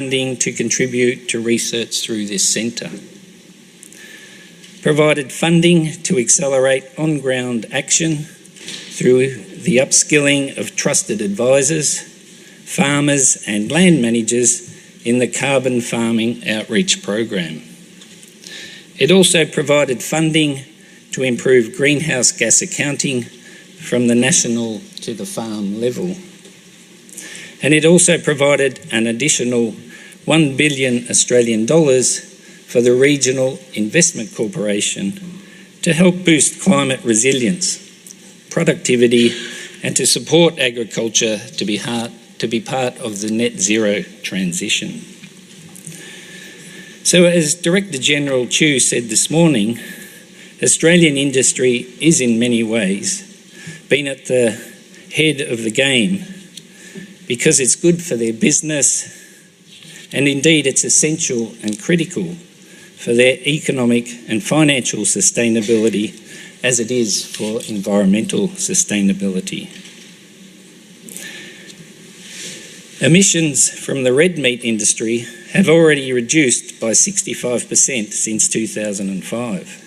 funding to contribute to research through this centre. Provided funding to accelerate on-ground action through the upskilling of trusted advisors, farmers and land managers in the carbon farming outreach program. It also provided funding to improve greenhouse gas accounting from the national to the farm level. And it also provided an additional $1 billion Australian dollars for the Regional Investment Corporation to help boost climate resilience, productivity, and to support agriculture to be part of the net zero transition. So as Director General Chu said this morning, Australian industry is in many ways been at the head of the game because it's good for their business, and indeed it's essential and critical for their economic and financial sustainability as it is for environmental sustainability. Emissions from the red meat industry have already reduced by 65% since 2005.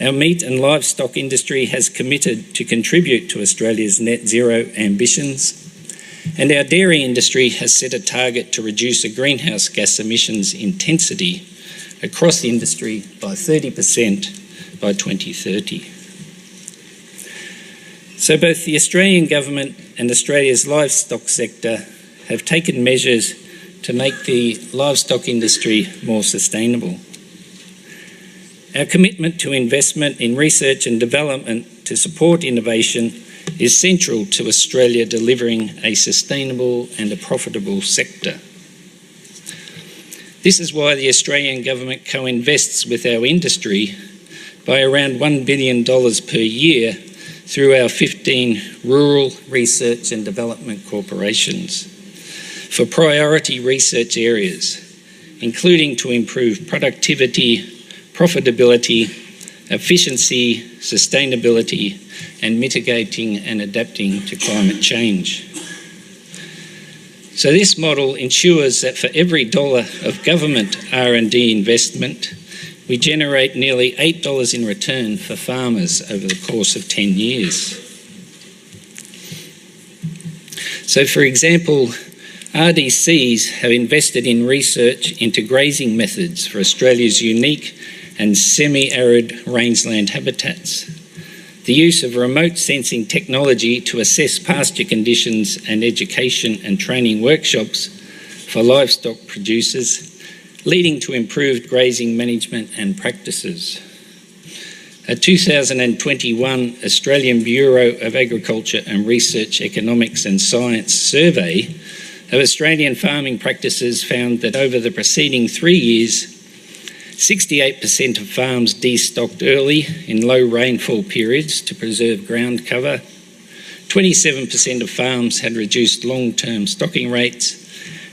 Our meat and livestock industry has committed to contribute to Australia's net zero ambitions, and our dairy industry has set a target to reduce a greenhouse gas emissions intensity across the industry by 30% by 2030. So both the Australian government and Australia's livestock sector have taken measures to make the livestock industry more sustainable. Our commitment to investment in research and development to support innovation is central to Australia delivering a sustainable and a profitable sector. This is why the Australian government co-invests with our industry by around $1 billion per year through our 15 rural research and development corporations for priority research areas, including to improve productivity, profitability, efficiency, sustainability, and mitigating and adapting to climate change. So this model ensures that for every dollar of government R&D investment, we generate nearly $8 in return for farmers over the course of 10 years. So for example, RDCs have invested in research into grazing methods for Australia's unique and semi-arid rangeland habitats, the use of remote sensing technology to assess pasture conditions, and education and training workshops for livestock producers, leading to improved grazing management and practices. A 2021 Australian Bureau of Agriculture and Research Economics and Science survey of Australian farming practices found that over the preceding 3 years, 68% of farms destocked early in low rainfall periods to preserve ground cover, 27% of farms had reduced long-term stocking rates,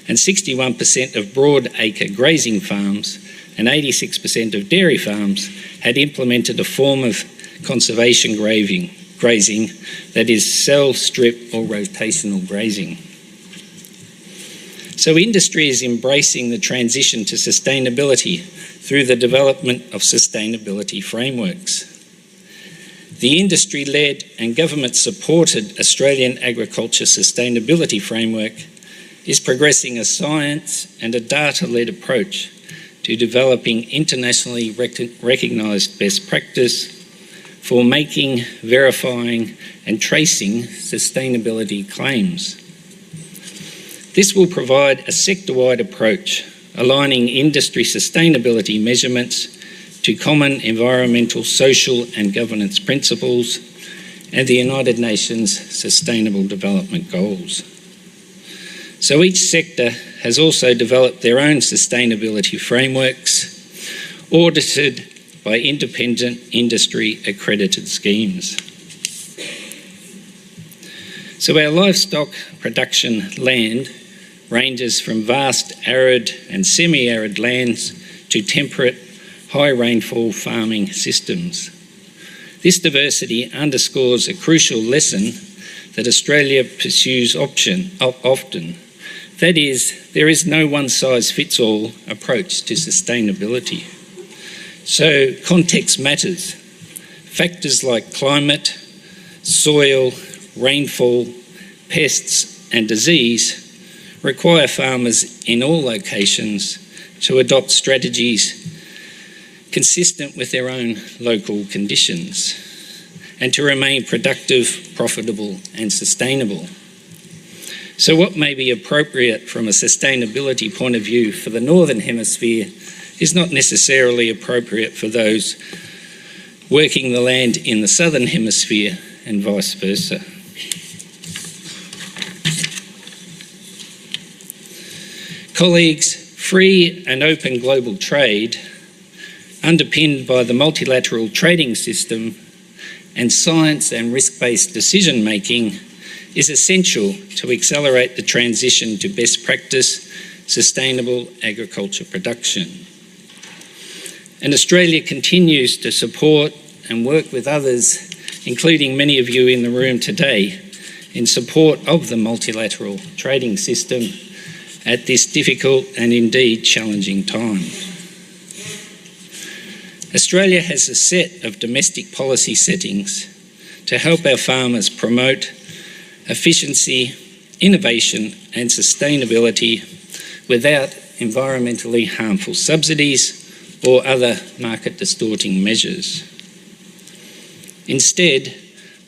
and 61% of broad-acre grazing farms and 86% of dairy farms had implemented a form of conservation grazing, that is cell, strip or rotational grazing. So industry is embracing the transition to sustainability through the development of sustainability frameworks. The industry-led and government-supported Australian Agriculture Sustainability Framework is progressing a science and a data-led approach to developing internationally recognised best practice for making, verifying and tracing sustainability claims. This will provide a sector-wide approach, aligning industry sustainability measurements to common environmental, social and governance principles and the United Nations Sustainable Development Goals. So each sector has also developed their own sustainability frameworks, audited by independent industry accredited schemes. So our livestock production land ranges from vast arid and semi-arid lands to temperate, high rainfall farming systems. This diversity underscores a crucial lesson that Australia pursues often, That is, there is no one-size-fits-all approach to sustainability. So context matters. Factors like climate, soil, rainfall, pests and disease require farmers in all locations to adopt strategies consistent with their own local conditions and to remain productive, profitable and sustainable. So what may be appropriate from a sustainability point of view for the Northern Hemisphere is not necessarily appropriate for those working the land in the Southern Hemisphere and vice versa. Colleagues, free and open global trade, underpinned by the multilateral trading system and science and risk-based decision-making, is essential to accelerate the transition to best practice sustainable agriculture production. And Australia continues to support and work with others, including many of you in the room today, in support of the multilateral trading system at this difficult and indeed challenging time. Australia has a set of domestic policy settings to help our farmers promote efficiency, innovation and sustainability without environmentally harmful subsidies or other market distorting measures. Instead,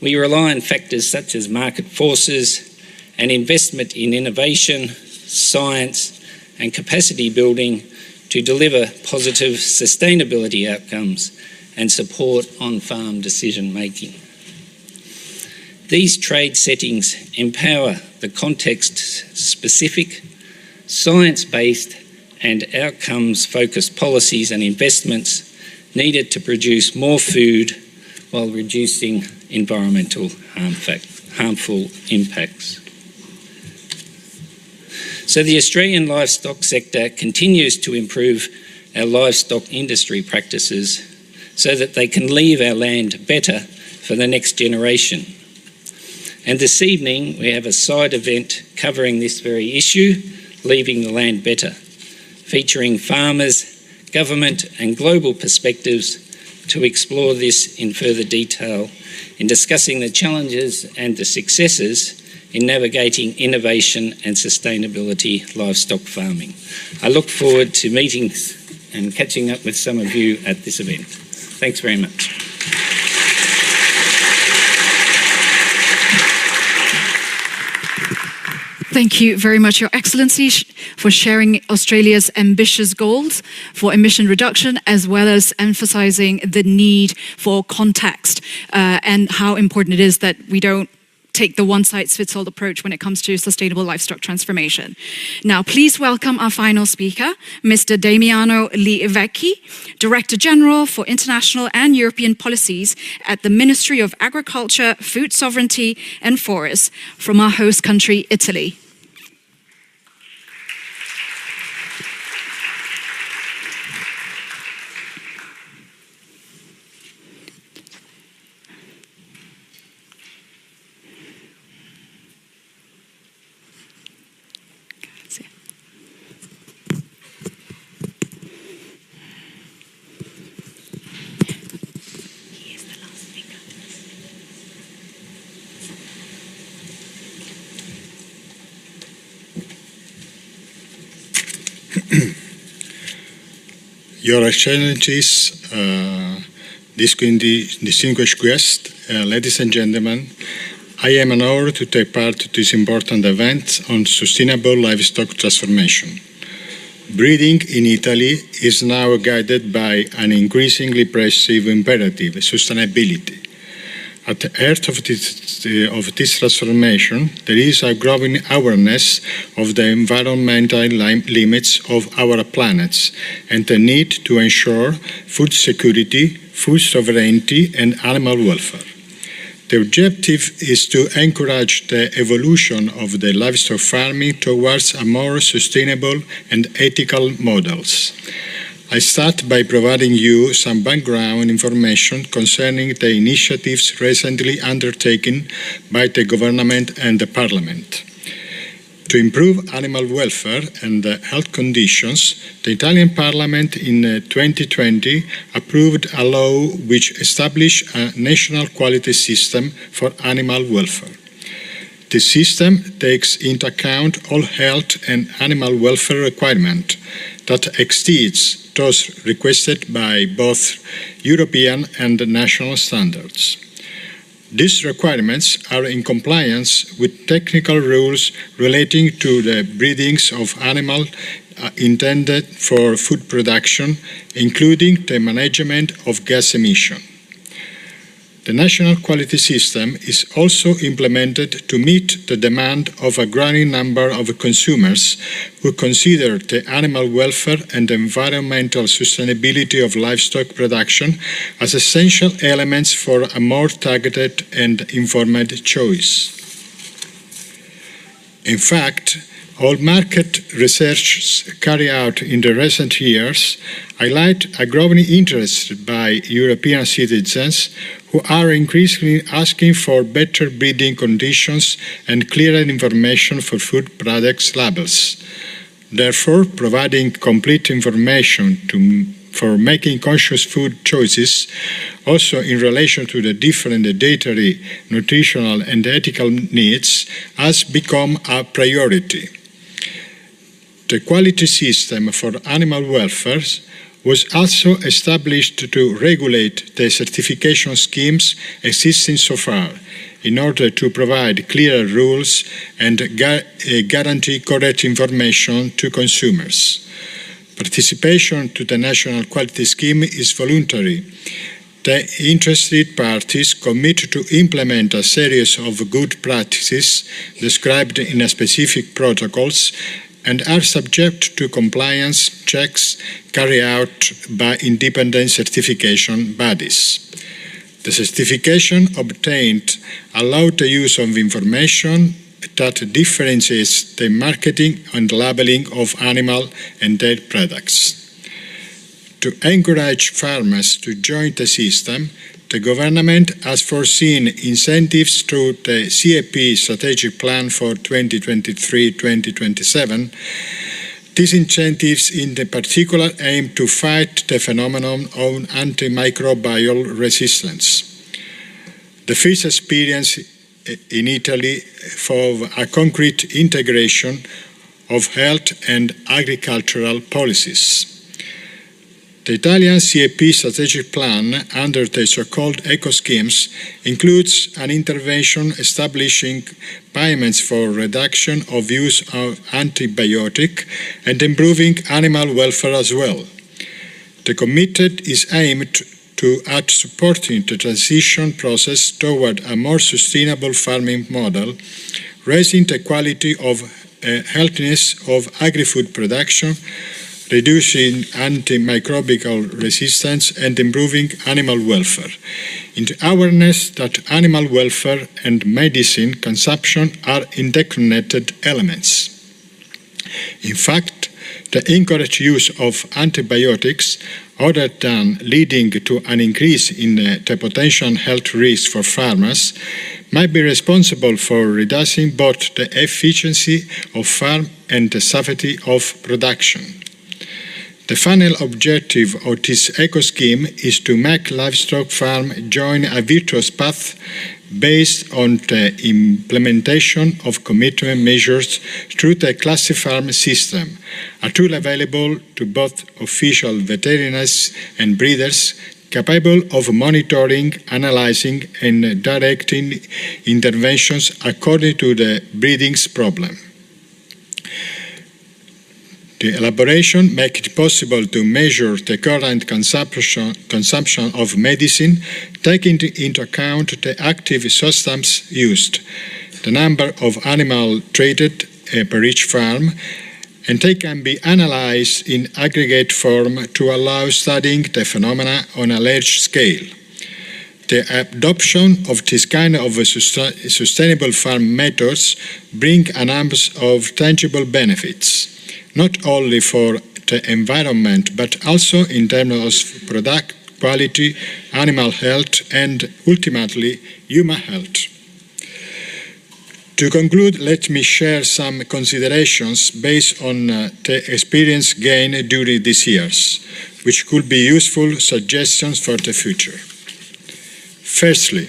we rely on factors such as market forces and investment in innovation, science and capacity building to deliver positive sustainability outcomes and support on-farm decision making. These trade settings empower the context-specific, science-based and outcomes-focused policies and investments needed to produce more food while reducing environmental harmful impacts. So the Australian livestock sector continues to improve our livestock industry practices so that they can leave our land better for the next generation. And this evening we have a side event covering this very issue, Leaving the Land Better, featuring farmers, government and global perspectives to explore this in further detail in discussing the challenges and the successes in navigating innovation and sustainability livestock farming. I look forward to meeting and catching up with some of you at this event. Thanks very much. Thank you very much, Your Excellency, for sharing Australia's ambitious goals for emission reduction, as well as emphasising the need for context and how important it is that we don't take the one-size-fits-all approach when it comes to sustainable livestock transformation. Now, please welcome our final speaker, Mr. Damiano Livecchi, Director General for International and European Policies at the Ministry of Agriculture, Food Sovereignty and Forests from our host country, Italy. Your Excellencies, distinguished guests, ladies and gentlemen, I am honored to take part in this important event on sustainable livestock transformation. Breeding in Italy is now guided by an increasingly pressing imperative, sustainability. At the heart of this transformation, there is a growing awareness of the environmental limits of our planet and the need to ensure food security, food sovereignty and animal welfare. The objective is to encourage the evolution of the livestock farming towards a more sustainable and ethical models. I start by providing you some background information concerning the initiatives recently undertaken by the government and the parliament. To improve animal welfare and health conditions, the Italian Parliament in 2020 approved a law which established a national quality system for animal welfare. The system takes into account all health and animal welfare requirements that exceeds those requested by both European and national standards. These requirements are in compliance with technical rules relating to the breedings of animals intended for food production, including the management of gas emission. The national quality system is also implemented to meet the demand of a growing number of consumers who consider the animal welfare and environmental sustainability of livestock production as essential elements for a more targeted and informed choice. In fact, all market research carried out in the recent years highlight a growing interest by European citizens who are increasingly asking for better breeding conditions and clearer information for food products labels. Therefore, providing complete information for making conscious food choices, also in relation to the different dietary, nutritional and ethical needs, has become a priority. The quality system for animal welfare was also established to regulate the certification schemes existing so far, in order to provide clearer rules and guarantee correct information to consumers. Participation to the national quality scheme is voluntary. The interested parties commit to implement a series of good practices described in specific protocols and are subject to compliance checks carried out by independent certification bodies. The certification obtained allows the use of information that differentiates the marketing and labeling of animal and dairy products. To encourage farmers to join the system, the government has foreseen incentives through the CAP strategic plan for 2023-2027. These incentives in particular aim to fight the phenomenon of antimicrobial resistance. The first experience in Italy for a concrete integration of health and agricultural policies. The Italian CAP strategic plan, under the so-called eco-schemes, includes an intervention establishing payments for reduction of use of antibiotic and improving animal welfare as well. The commitment is aimed at supporting the transition process toward a more sustainable farming model, raising the quality of healthiness of agri-food production, reducing antimicrobial resistance and improving animal welfare, in the awareness that animal welfare and medicine consumption are interconnected elements. In fact, the encouraged use of antibiotics, other than leading to an increase in the potential health risks for farmers, might be responsible for reducing both the efficiency of farm and the safety of production. The final objective of this eco-scheme is to make livestock farm join a virtuous path based on the implementation of commitment measures through the classic farm system, a tool available to both official veterinarians and breeders capable of monitoring, analyzing and directing interventions according to the breeding's problem. The elaboration makes it possible to measure the current consumption of medicine, taking into account the active substance used, the number of animals treated per each farm, and they can be analyzed in aggregate form to allow studying the phenomena on a large scale. The adoption of this kind of sustainable farm methods brings a number of tangible benefits, not only for the environment, but also in terms of product quality, animal health, and ultimately human health. To conclude, let me share some considerations based on the experience gained during these years, which could be useful suggestions for the future. Firstly,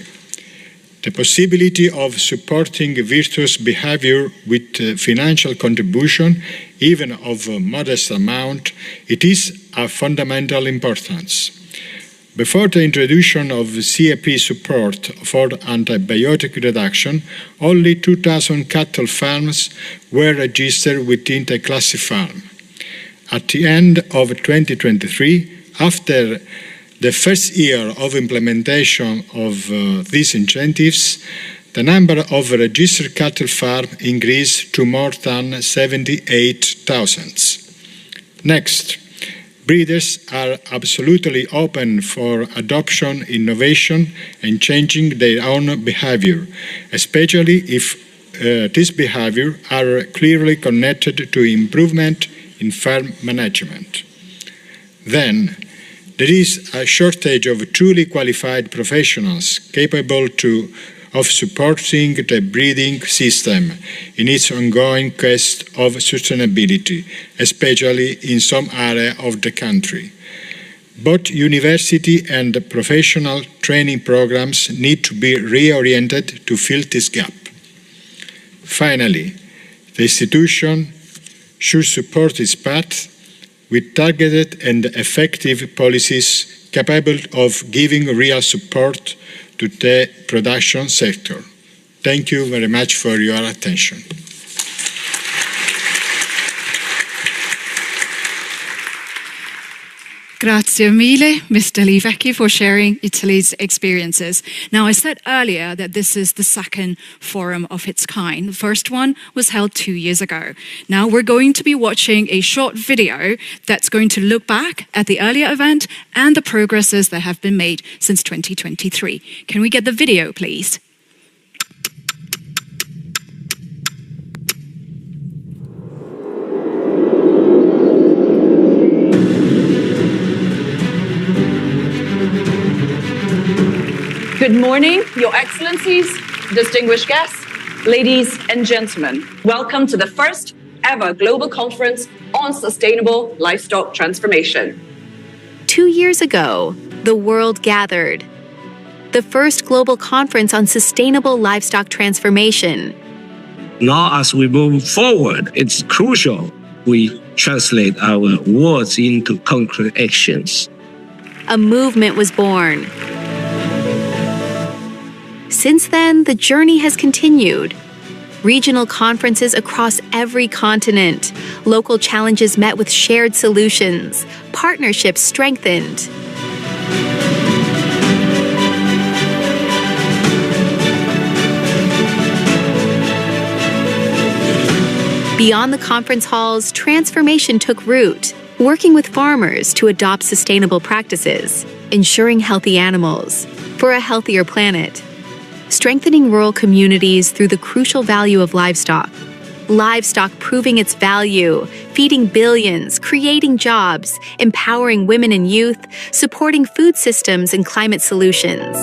the possibility of supporting virtuous behavior with financial contribution, even of a modest amount, it is of fundamental importance. Before the introduction of CAP support for antibiotic reduction, only 2,000 cattle farms were registered within the Classic Farm. At the end of 2023, after the first year of implementation of these incentives, the number of registered cattle farms increased to more than 78,000. Next, breeders are absolutely open for adoption, innovation, and changing their own behavior, especially if this behavior are clearly connected to improvement in farm management. Then, there is a shortage of truly qualified professionals capable of supporting the breeding system in its ongoing quest of sustainability, especially in some areas of the country. Both university and professional training programs need to be reoriented to fill this gap. Finally, the institution should support its path with targeted and effective policies capable of giving real support to the production sector. Thank you very much for your attention. Grazie mille, Mr. Livecchi, for sharing Italy's experiences. Now, I said earlier that this is the second forum of its kind. The first one was held 2 years ago. Now, we're going to be watching a short video that's going to look back at the earlier event and the progresses that have been made since 2023. Can we get the video, please? Good morning, Your Excellencies, distinguished guests, ladies and gentlemen. Welcome to the first ever global conference on sustainable livestock transformation. 2 years ago, the world gathered. The first global conference on sustainable livestock transformation. Now, as we move forward, it's crucial we translate our words into concrete actions. A movement was born. Since then, the journey has continued. Regional conferences across every continent, local challenges met with shared solutions, partnerships strengthened. Beyond the conference halls, transformation took root, working with farmers to adopt sustainable practices, ensuring healthy animals for a healthier planet. Strengthening rural communities through the crucial value of livestock. Livestock proving its value, feeding billions, creating jobs, empowering women and youth, supporting food systems and climate solutions.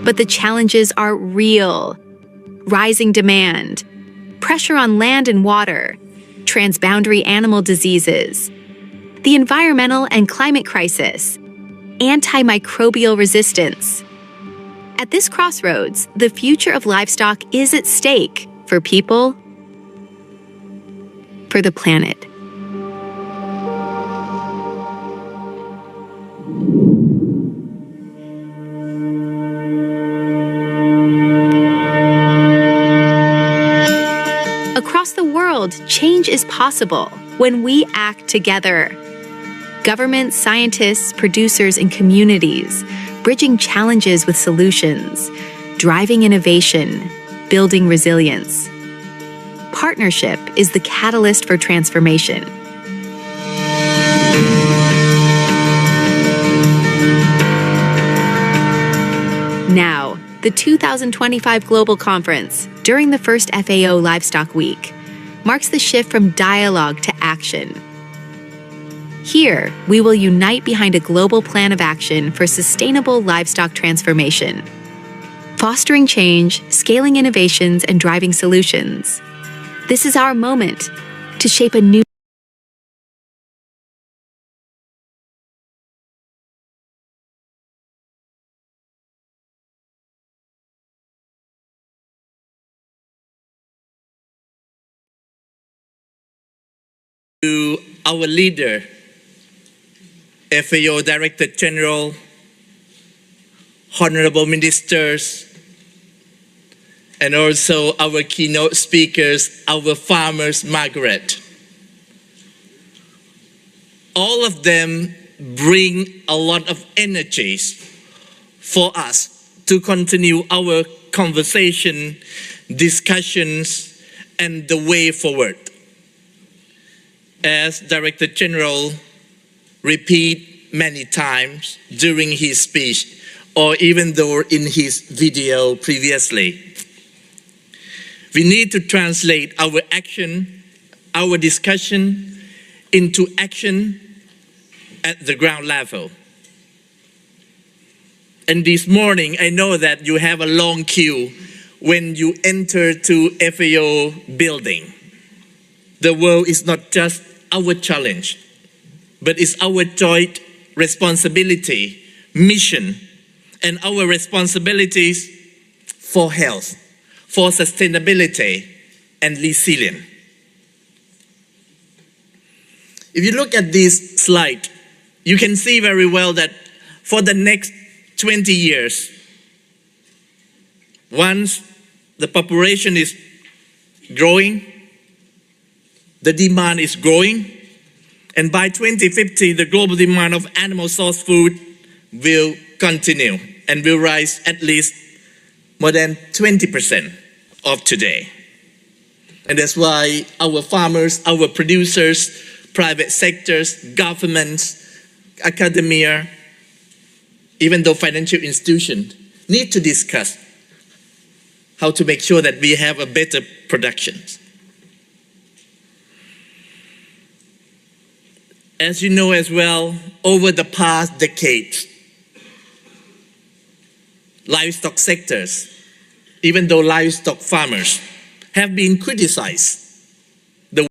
But the challenges are real. Rising demand, pressure on land and water, transboundary animal diseases, the environmental and climate crisis, antimicrobial resistance. At this crossroads, the future of livestock is at stake for people, for the planet. Across the world, change is possible when we act together. Governments, scientists, producers, and communities, bridging challenges with solutions, driving innovation, building resilience. Partnership is the catalyst for transformation. Now, the 2025 Global Conference, during the first FAO Livestock Week, marks the shift from dialogue to action. Here, we will unite behind a global plan of action for sustainable livestock transformation, fostering change, scaling innovations, and driving solutions. This is our moment to shape a new to our leader, FAO Director General, honorable ministers, and also our keynote speakers, our farmers, Margaret. All of them bring a lot of energies for us to continue our conversation, discussions, and the way forward. As Director General repeat many times during his speech, or even though in his video previously, we need to translate our action, our discussion into action at the ground level. And this morning, I know that you have a long queue when you enter to FAO building. The world is not just our challenge, but it's our joint responsibility, mission, and our responsibilities for health, for sustainability, and resilience. If you look at this slide, you can see very well that for the next 20 years, once the population is growing, the demand is growing, and by 2050, the global demand of animal source food will continue and will rise at least more than 20% of today. And that's why our farmers, our producers, private sectors, governments, academia, even though financial institutions need to discuss how to make sure that we have a better production. As you know as well, over the past decades, livestock sectors, even though livestock farmers, have been criticized